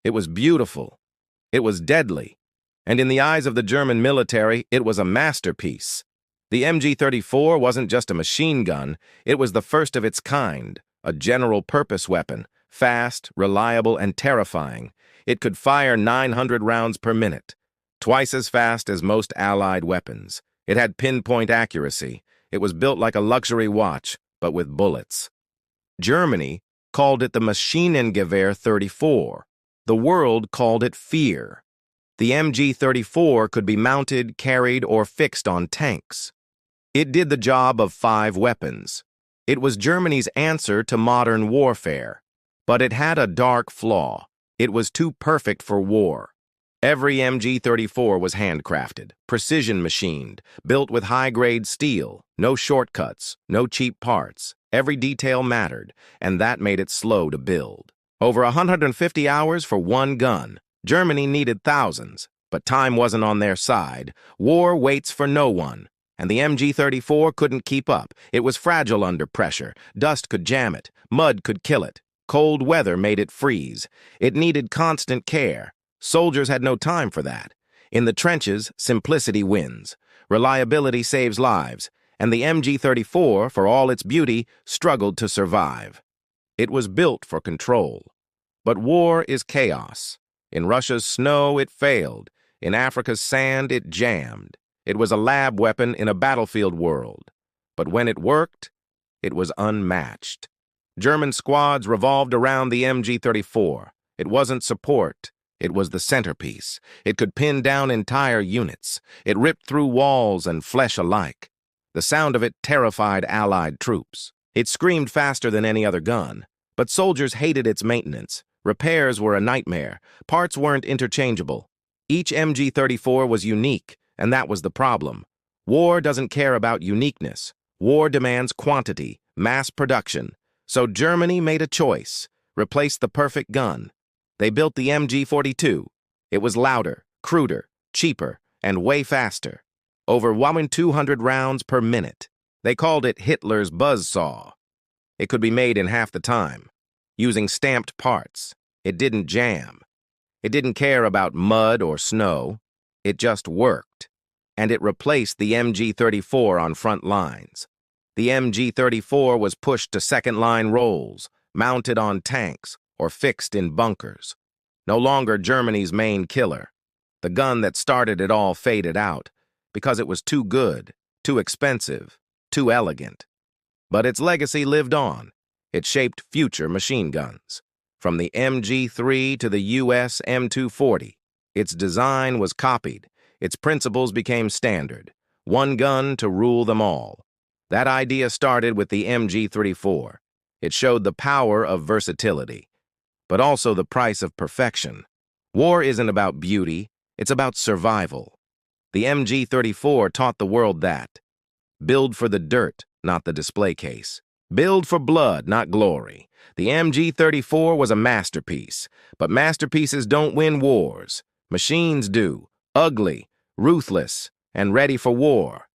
It was beautiful. It was deadly. And in the eyes of the German military, it was a masterpiece. The MG34 wasn't just a machine gun, it was the first of its kind, a general-purpose weapon, fast, reliable, and terrifying. It could fire 900 rounds per minute, twice as fast as most Allied weapons. It had pinpoint accuracy. It was built like a luxury watch, but with bullets. Germany called it the Maschinengewehr 34. The world called it fear. The MG34 could be mounted, carried, or fixed on tanks. It did the job of 5 weapons. It was Germany's answer to modern warfare. But it had a dark flaw. It was too perfect for war. Every MG34 was handcrafted, precision-machined, built with high-grade steel, no shortcuts, no cheap parts. Every detail mattered, and that made it slow to build. Over 150 hours for one gun. Germany needed thousands, but time wasn't on their side. War waits for no one, and the MG34 couldn't keep up. It was fragile under pressure. Dust could jam it. Mud could kill it. Cold weather made it freeze. It needed constant care. Soldiers had no time for that. In the trenches, simplicity wins. Reliability saves lives, and the MG34, for all its beauty, struggled to survive. It was built for control. But war is chaos. In Russia's snow, it failed. In Africa's sand, it jammed. It was a lab weapon in a battlefield world. But when it worked, it was unmatched. German squads revolved around the MG34. It wasn't support. It was the centerpiece. It could pin down entire units. It ripped through walls and flesh alike. The sound of it terrified Allied troops. It screamed faster than any other gun. But soldiers hated its maintenance. Repairs were a nightmare. Parts weren't interchangeable. Each MG34 was unique, and that was the problem. War doesn't care about uniqueness. War demands quantity, mass production. So Germany made a choice, replaced the perfect gun. They built the MG42. It was louder, cruder, cheaper, and way faster. Over 200 rounds per minute. They called it Hitler's buzzsaw. It could be made in half the time, using stamped parts. It didn't jam. It didn't care about mud or snow. It just worked. And it replaced the MG34 on front lines. The MG34 was pushed to second-line roles, mounted on tanks, or fixed in bunkers. No longer Germany's main killer. The gun that started it all faded out because it was too good, too expensive, too elegant. But its legacy lived on. It shaped future machine guns. From the MG3 to the US M240, its design was copied. Its principles became standard. One gun to rule them all. That idea started with the MG34. It showed the power of versatility, but also the price of perfection. War isn't about beauty, it's about survival. The MG34 taught the world that. Build for the dirt, not the display case. Build for blood, not glory. The MG34 was a masterpiece, but masterpieces don't win wars. Machines do, ugly, ruthless, and ready for war.